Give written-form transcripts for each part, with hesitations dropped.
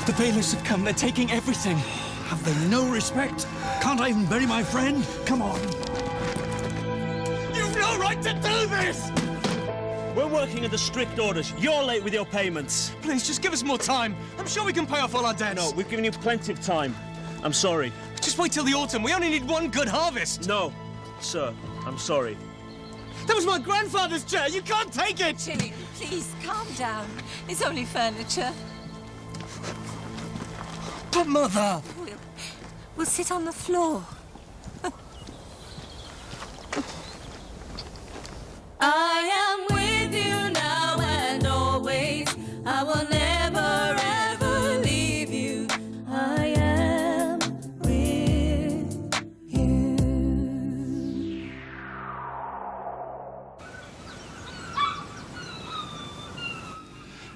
The bailiffs have come. They're taking everything. Have they no respect? Can't I even bury my friend? Come on. You've no right to do this! We're working under strict orders. You're late with your payments. Please, just give us more time. I'm sure we can pay off all our debts. No, we've given you plenty of time. I'm sorry. Just wait till the autumn. We only need one good harvest. No, sir, I'm sorry. That was my grandfather's chair. You can't take it. Chilly, please, calm down. It's only furniture. But, Mother... We'll sit on the floor. I am with you now and always. I will never, ever leave you. I am with you.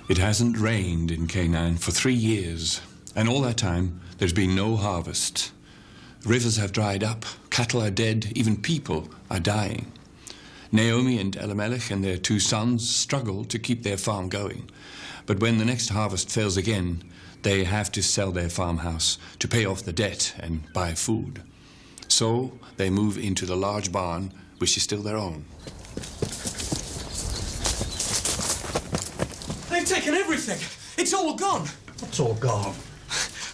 It hasn't rained in Canaan for 3 years, and all that time there's been no harvest. Rivers have dried up, cattle are dead, even people are dying. Naomi and Elimelech and their 2 sons struggle to keep their farm going. But when the next harvest fails again, they have to sell their farmhouse to pay off the debt and buy food. So they move into the large barn, which is still their own. They've taken everything. It's all gone. What's all gone?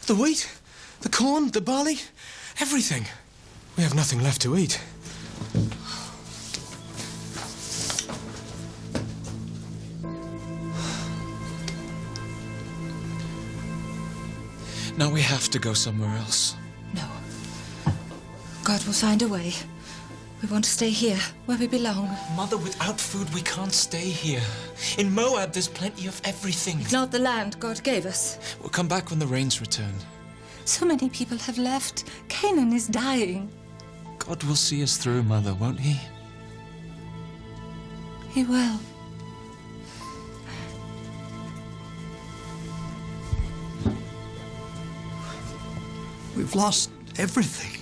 The wheat, the corn, the barley, everything. We have nothing left to eat. Now we have to go somewhere else. No. God will find a way. We want to stay here, where we belong. Mother, without food, we can't stay here. In Moab, there's plenty of everything. It's not the land God gave us. We'll come back when the rains return. So many people have left. Canaan is dying. God will see us through, Mother, won't he? He will. We've lost everything.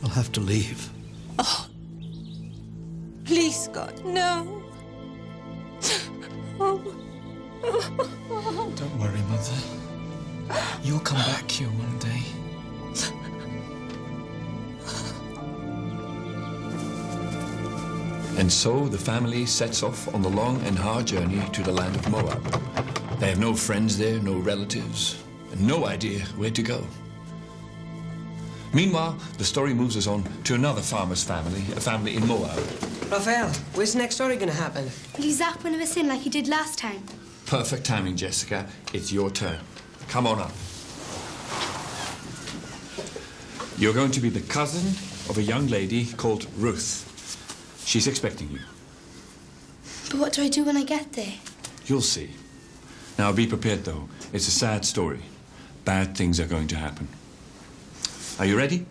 We'll have to leave. Oh. Please, God, no. Oh. Don't worry, Mother. You'll come back here one day. And so the family sets off on the long and hard journey to the land of Moab. They have no friends there, no relatives, and no idea where to go. Meanwhile, the story moves us on to another farmer's family, a family in Moab. Rafael, where's the next story going to happen? Will you zap one of us in like you did last time? Perfect timing, Jessica. It's your turn. Come on up. You're going to be the cousin of a young lady called Ruth. She's expecting you. But what do I do when I get there? You'll see. Now, be prepared, though. It's a sad story. Bad things are going to happen. Are you ready?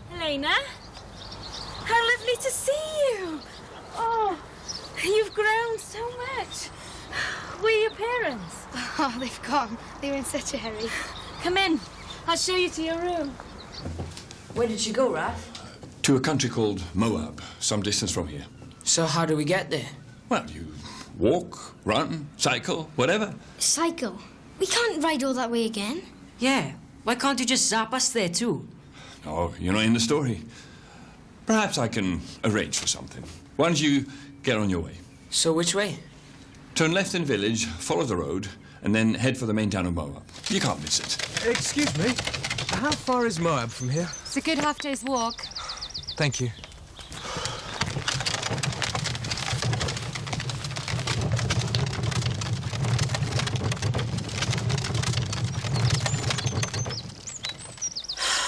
Helena, how lovely to see you. Oh, you've grown so much. Where are your parents? Oh, they've gone. They were in such a hurry. Come in. I'll show you to your room. Where did you go, Raph? To a country called Moab, some distance from here. So how do we get there? Well, you walk, run, cycle, whatever. Cycle? We can't ride all that way again. Yeah, why can't you just zap us there too? Oh, you're not in the story. Perhaps I can arrange for something. Why don't you get on your way? So which way? Turn left in the village, follow the road, and then head for the main town of Moab. You can't miss it. Excuse me. How far is Moab from here? It's a good half-day's walk. Thank you.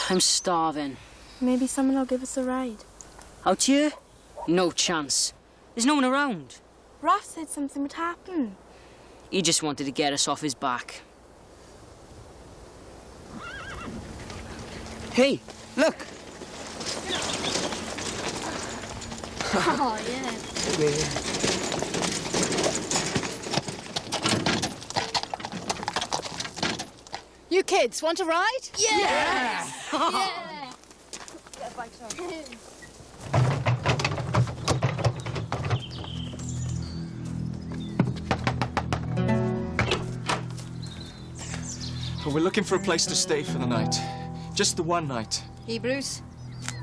I'm starving. Maybe someone will give us a ride. Out here? No chance. There's no one around. Raph said something would happen. He just wanted to get us off his back. Hey, look! Oh, yeah. You kids want a ride? Yeah! Yeah! Well, we're looking for a place to stay for the night. Just the one night. Hebrews,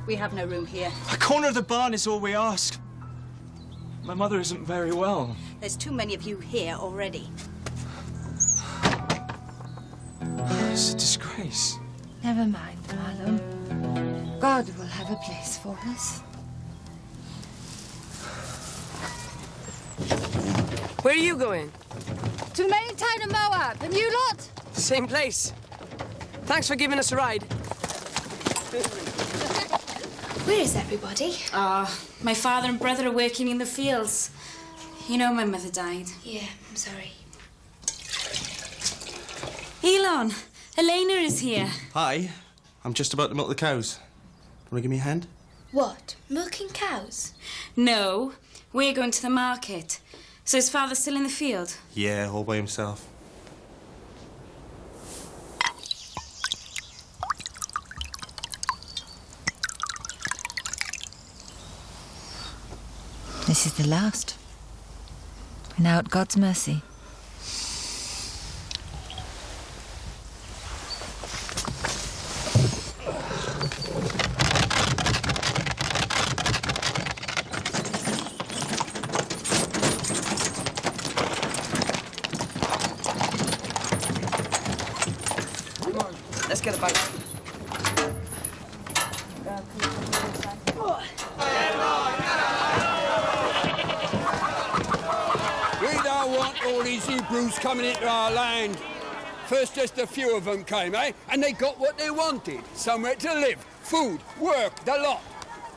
we have no room here. A corner of the barn is all we ask. My mother isn't very well. There's too many of you here already. It's a disgrace. Never mind, Marlon. God will have a place for us. Where are you going? To the main town of Moab, and you lot? Same place. Thanks for giving us a ride. Where is everybody? My father and brother are working in the fields. You know my mother died. Yeah, I'm sorry. Elon, Elena is here. Hi. I'm just about to milk the cows. Want to give me a hand? What? Milking cows? No, we're going to the market. So is father still in the field? Yeah, all by himself. This is the last. We're now at God's mercy. Let's get a bite. We don't want all these Hebrews coming into our land. First, just a few of them came, eh? And they got what they wanted. Somewhere to live, food, work, the lot.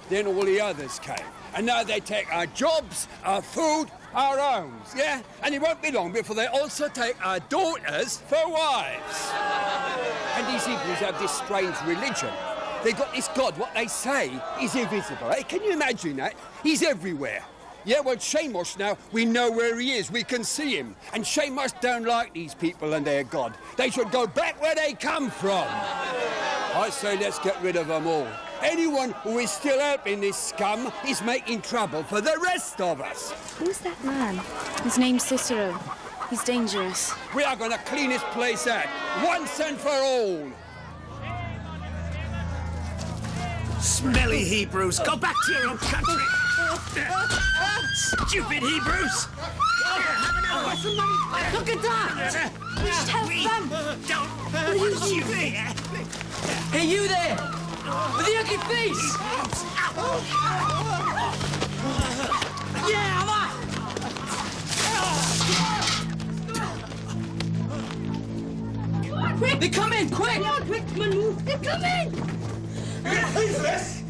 Then all the others came. And now they take our jobs, our food, our homes, yeah? And it won't be long before they also take our daughters for wives. And these Hebrews have this strange religion. They got this God, what they say is invisible, eh? Can you imagine that? He's everywhere. Yeah, well, Shamos now, we know where he is. We can see him. And Shamos don't like these people and their God. They should go back where they come from. I say let's get rid of them all. Anyone who is still helping this scum is making trouble for the rest of us. Who's that man? His name's Cicero. He's dangerous. We are going to clean this place out, once and for all. Smelly Hebrews, go back to your own country. Stupid Hebrews. Look at that! We should help them. Don't you there? Hey, you there! With the ugly face! Yeah, I'm on! Quick! They come in, quick! Come on, quick, come on, move! They come in! Who's this?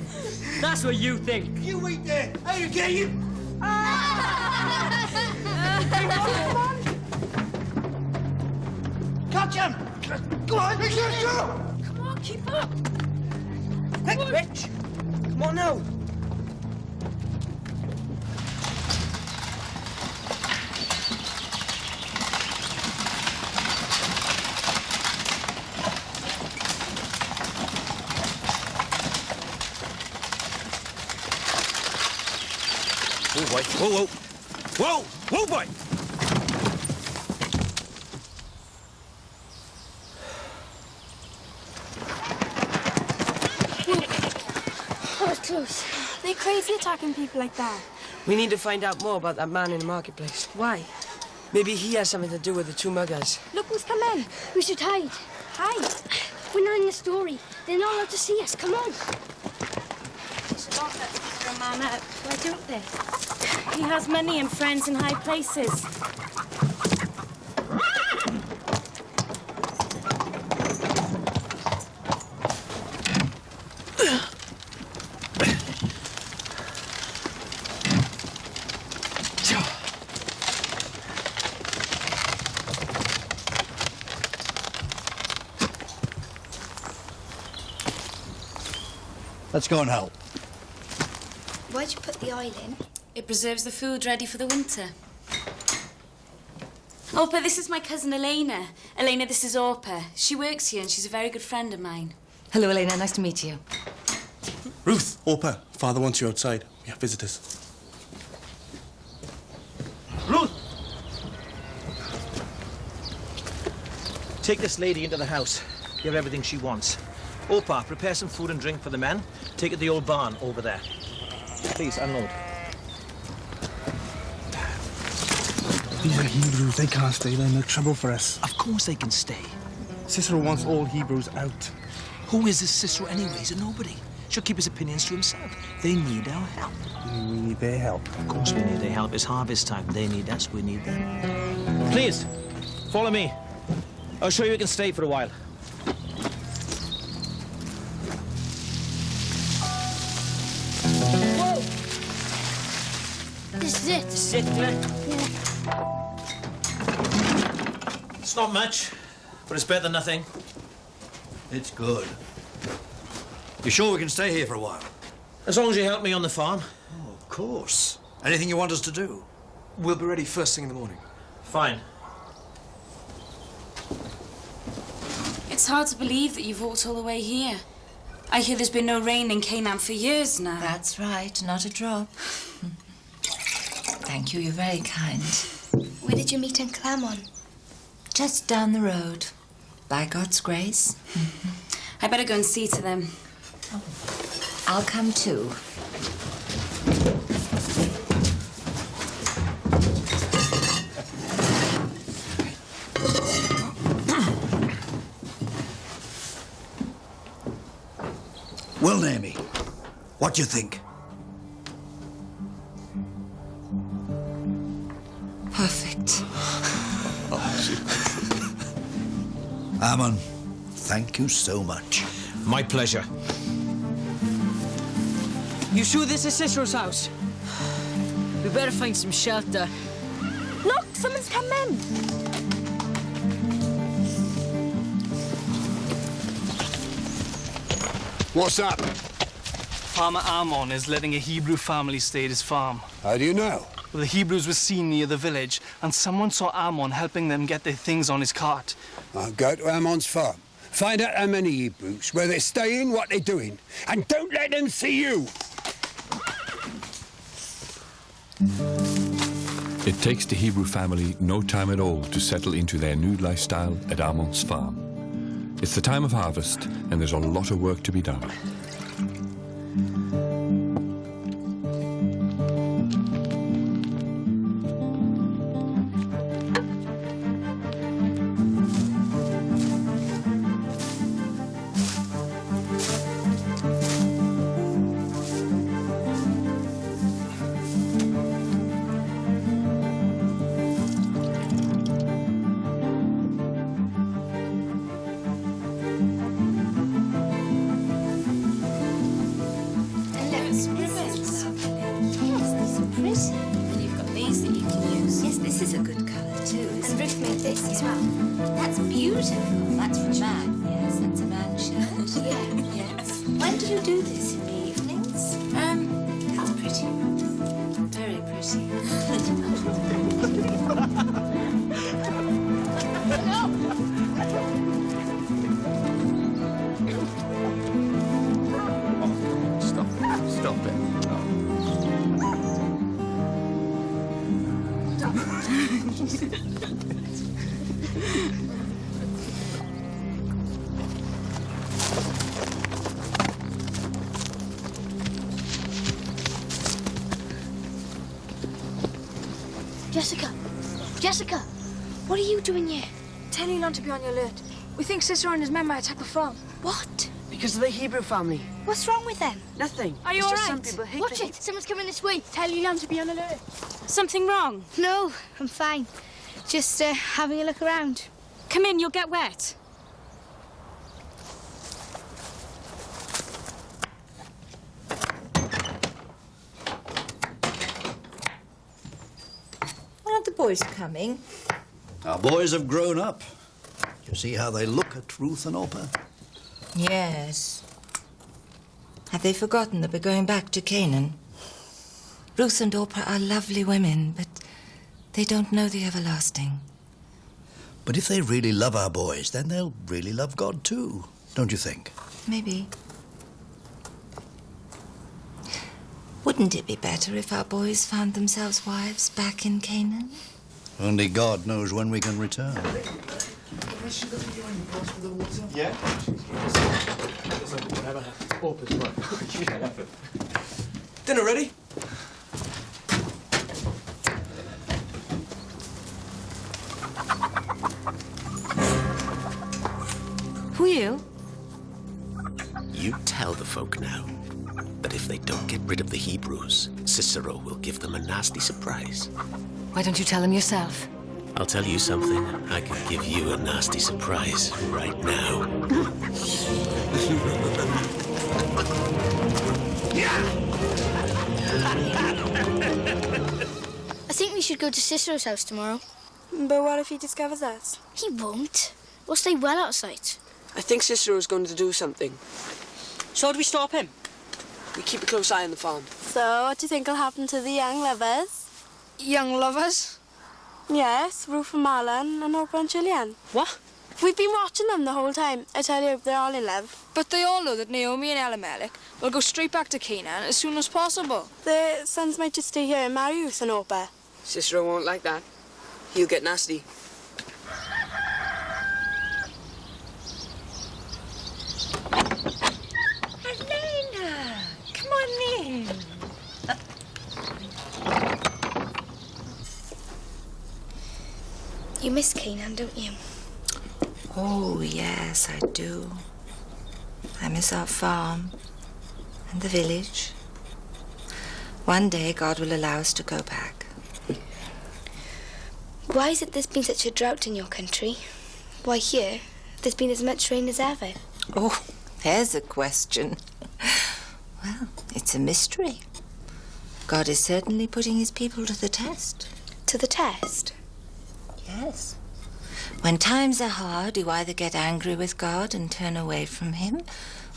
That's what you think. You eat there. Hey, you get you. Catch him! Go on, make sure you. Come on, keep up. Quick, Rich! Come on now! Oh, boy. Whoa, whoa. Whoa! Whoa, boy! That was close. They're crazy attacking people like that. We need to find out more about that man in the marketplace. Why? Maybe he has something to do with the two muggers. Look who's come in. We should hide. Hide? We're not in the story. They're not allowed to see us. Come on. It's not that for a man out. Why don't they? He has money and friends in high places. Let's go and help. Why'd you put the oil in? It preserves the food ready for the winter. Orpa, this is my cousin Elena. Elena, this is Orpa. She works here and she's a very good friend of mine. Hello, Elena. Nice to meet you. Ruth, Orpa, Father wants you outside. We have visitors. Ruth! Take this lady into the house. Give her everything she wants. Orpa, prepare some food and drink for the men. Take it to the old barn over there. Please, unload. These are Hebrews. They can't stay. They're no trouble for us. Of course they can stay. Cicero wants all Hebrews out. Who is this Cicero anyways? A nobody. She'll keep his opinions to himself. They need our help. We need their help. Of course we need their help. It's harvest time. They need us. We need them. Please, follow me. I'll show you we can stay for a while. Whoa! This is it. This is it, isn't it? Yeah. It's not much, but it's better than nothing. It's good. You sure we can stay here for a while? As long as you help me on the farm. Oh, of course. Anything you want us to do? We'll be ready first thing in the morning. Fine. It's hard to believe that you've walked all the way here. I hear there's been no rain in Canaan for years now. That's right. Not a drop. Thank you. You're very kind. Where did you meet Uncle Ammon? Just down the road. By God's grace. I better go and see to them. I'll come too. Well, Naomi, what do you think? Perfect. Ammon, thank you so much. My pleasure. You sure this is Cicero's house? We better find some shelter. Look, someone's come in. What's up? Farmer Ammon is letting a Hebrew family stay at his farm. How do you know? Well, the Hebrews were seen near the village, and someone saw Ammon helping them get their things on his cart. I'll go to Ammon's farm. Find out how many Hebrews, where they're staying, what they're doing. And don't let them see you! It takes the Hebrew family no time at all to settle into their new lifestyle at Ammon's farm. It's the time of harvest, and there's a lot of work to be done. Jessica, what are you doing here? Tell Elon to be on your alert. We think Cicero and his men might attack the farm. What? Because of the Hebrew family. What's wrong with them? Nothing. Are you It's all just right? some people hate Watch the it. Someone's coming this way. Tell Elon to be on alert. Something wrong? No, I'm fine. Just having a look around. Come in, you'll get wet. Aren't the boys coming? Our boys have grown up. You see how they look at Ruth and Orpa? Yes. Have they forgotten that we're going back to Canaan? Ruth and Orpah are lovely women, but they don't know the everlasting. But if they really love our boys, then they'll really love God too, don't you think? Maybe. Wouldn't it be better if our boys found themselves wives back in Canaan? Only God knows when we can return. Yeah? Dinner ready? Who are you? You tell the folk now. But if they don't get rid of the Hebrews, Cicero will give them a nasty surprise. Why don't you tell him yourself? I'll tell you something. I could give you a nasty surprise right now. I think we should go to Cicero's house tomorrow. But what if he discovers us? He won't. We'll stay well out of sight. I think Cicero's going to do something. So do we stop him? We keep a close eye on the farm. So, what do you think will happen to the young lovers? Young lovers? Yes, Ruth and Marlon and Orpah and Gillian. What? We've been watching them the whole time. I tell you, they're all in love. But they all know that Naomi and Elimelech will go straight back to Canaan as soon as possible. Their sons might just stay here and marry Ruth and Orpah. Cicero won't like that. He'll get nasty. Elena, come on in. You miss Canaan, don't you? Oh, yes, I do. I miss our farm and the village. One day, God will allow us to go back. Why is it there's been such a drought in your country? Why here, there's been as much rain as ever? Oh, there's a question. Well, it's a mystery. God is certainly putting his people to the test. To the test? Yes. When times are hard, you either get angry with God and turn away from him,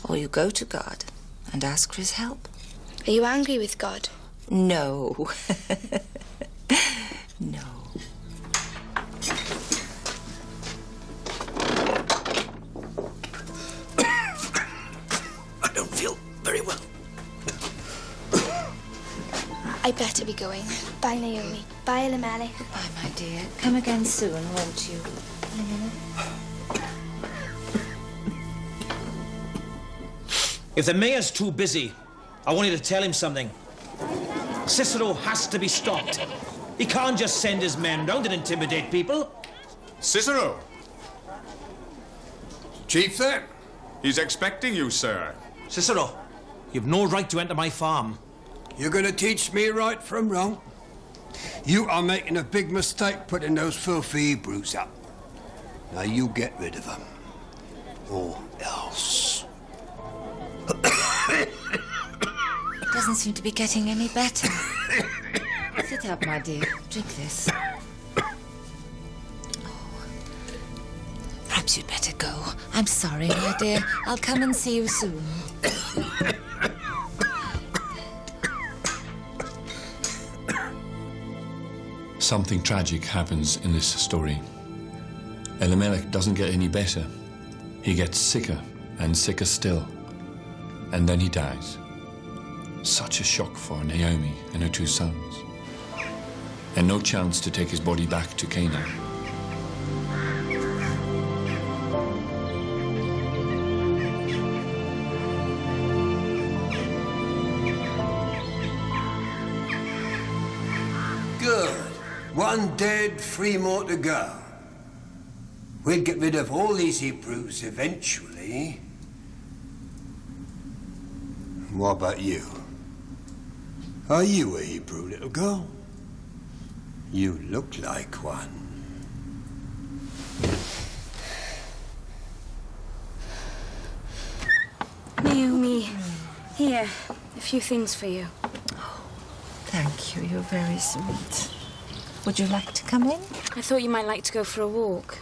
or you go to God and ask for his help. Are you angry with God? No. No. I don't feel very well. I better be going. Bye, Naomi. Bye, Elimelech. Bye, my dear. Come again soon, won't you? If the mayor's too busy, I want you to tell him something. Cicero has to be stopped. He can't just send his men round and intimidate people. Cicero! Chief there. He's expecting you, sir. Cicero, you've no right to enter my farm. You're going to teach me right from wrong? You are making a big mistake putting those filthy Hebrews up. Now you get rid of them. Or else. It doesn't seem to be getting any better. Sit up, my dear. Drink this. Perhaps you'd better go. I'm sorry, my dear. I'll come and see you soon. Something tragic happens in this story. Elimelech doesn't get any better. He gets sicker and sicker still. And then he dies. Such a shock for Naomi and her two sons. And no chance to take his body back to Canaan. Good. One dead, 3 more to go. We'll get rid of all these Hebrews eventually. What about you? Are you a Hebrew, little girl? You look like one. Naomi, here, a few things for you. Thank you. You're very sweet. Would you like to come in? I thought you might like to go for a walk.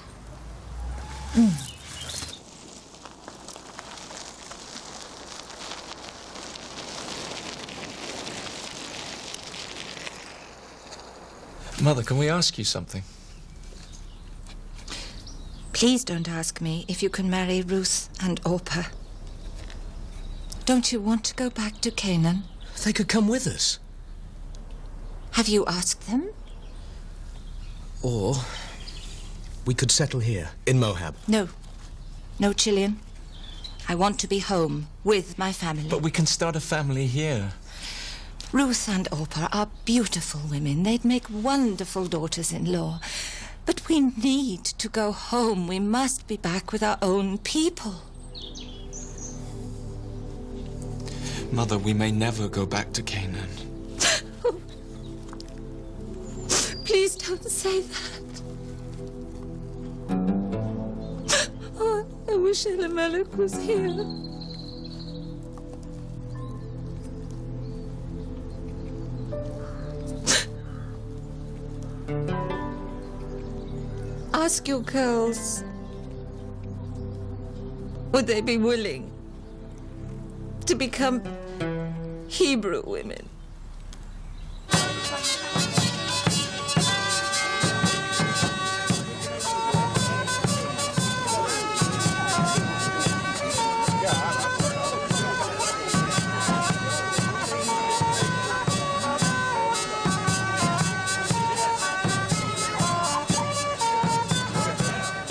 Mother, can we ask you something? Please don't ask me if you can marry Ruth and Orpah. Don't you want to go back to Canaan? They could come with us. Have you asked them? Or we could settle here, in Moab. No. No, Gillian. I want to be home with my family. But we can start a family here. Ruth and Orpah are beautiful women. They'd make wonderful daughters-in-law. But we need to go home. We must be back with our own people. Mother, we may never go back to Canaan. Please don't say that. Oh, I wish Elimelech was here. Ask your girls. Would they be willing to become Hebrew women?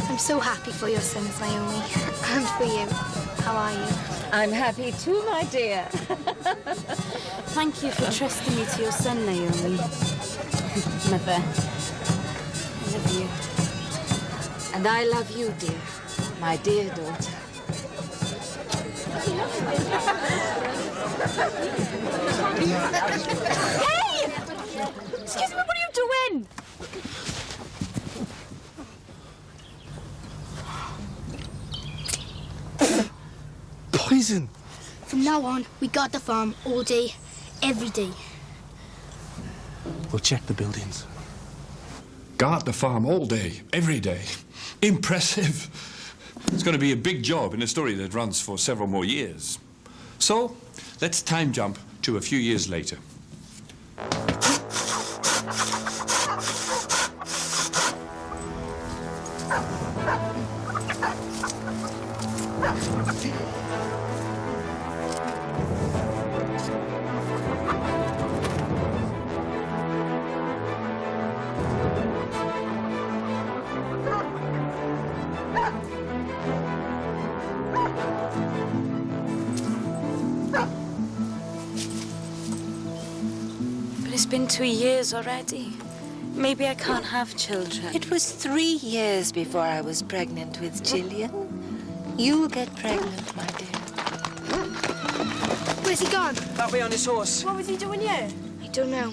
I'm so happy for your sons, Naomi. And for you. How are you? I'm happy too, my dear. Thank you for trusting me to your son, Naomi. Mother, I love you. And I love you, dear. My dear daughter. Hey! Excuse me, what are you doing? Poison. From now on, we guard the farm all day, every day. We'll check the buildings. Guard the farm all day, every day. Impressive. It's going to be a big job in a story that runs for several more years. So, let's time jump to a few years later. It's been 2 years already. Maybe I can't have children. It was 3 years before I was pregnant with Gillian. You'll get pregnant, my dear. Where's he gone? That way on his horse. What was he doing here? I don't know.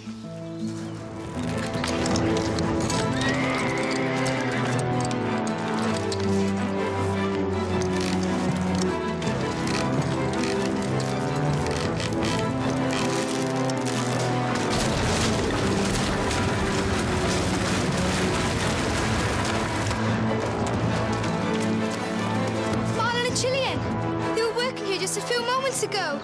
Marlon and Gillian! They were working here just a few moments ago.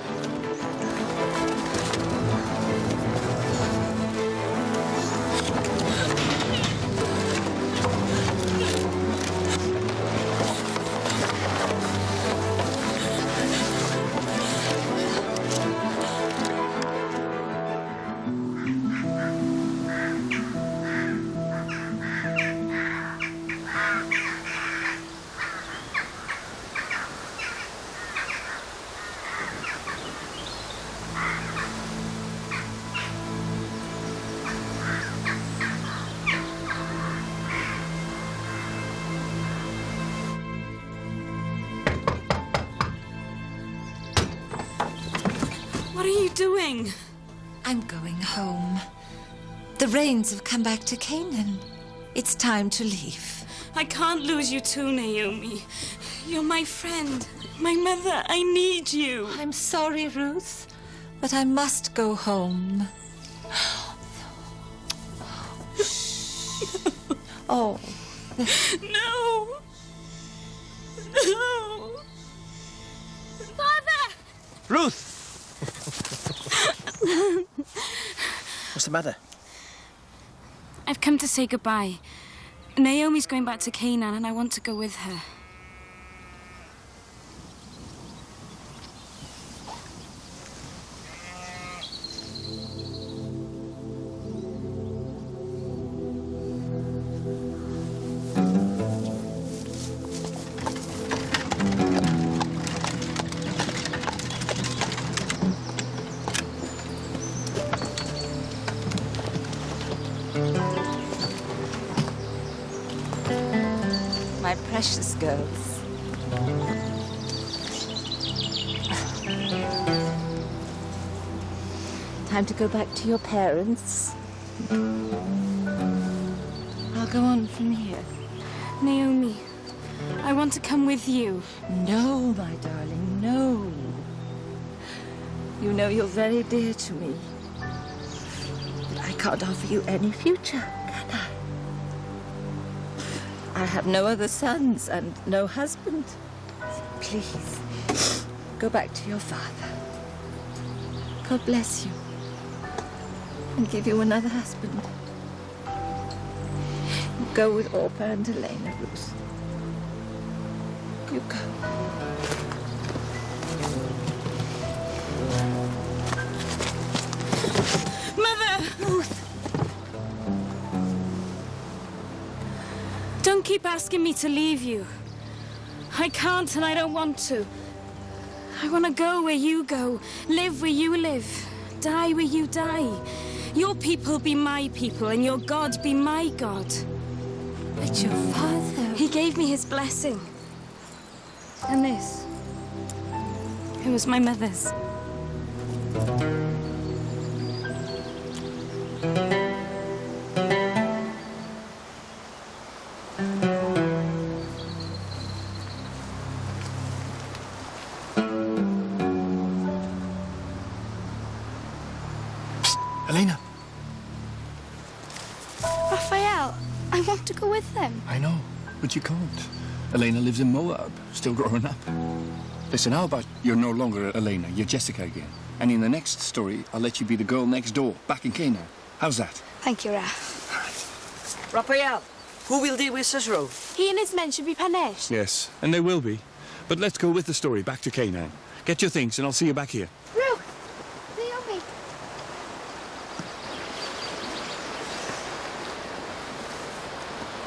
What are you doing? I'm going home. The rains have come back to Canaan. It's time to leave. I can't lose you too, Naomi. You're my friend, my mother. I need you. I'm sorry, Ruth, but I must go home. Oh. No. No. Father! Ruth! What's the matter? I've come to say goodbye. Naomi's going back to Canaan, and I want to go with her. My precious girls. Time to go back to your parents. I'll go on from here. Naomi, I want to come with you. No, my darling, no. You know you're very dear to me. But I can't offer you any future, can I? I have no other sons and no husband. Please, go back to your father. God bless you and give you another husband. Go with Orpah and Elena, Ruth. You go. Mother! Ruth! Don't keep asking me to leave you. I can't and I don't want to. I want to go where you go, live where you live, die where you die. Your people be my people and your God be my God. But your father... He gave me his blessing. And this. It was my mother's. Elena. Rafael, I want to go with them. I know, but you can't. Elena lives in Moab, still growing up. Listen, how about you're no longer Elena, you're Jessica again. And in the next story, I'll let you be the girl next door, back in Canaan. How's that? Thank you, Raph. Raphael, who will deal with Cicero? He and his men should be punished. Yes, and they will be. But let's go with the story back to Canaan. Get your things and I'll see you back here. Ruth! Naomi!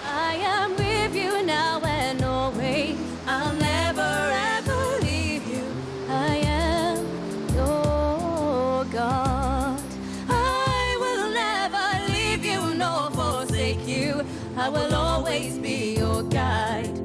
I am with you now and always. I'll never ever leave you. I am your God. I will never leave you nor forsake you. I will always be your guide.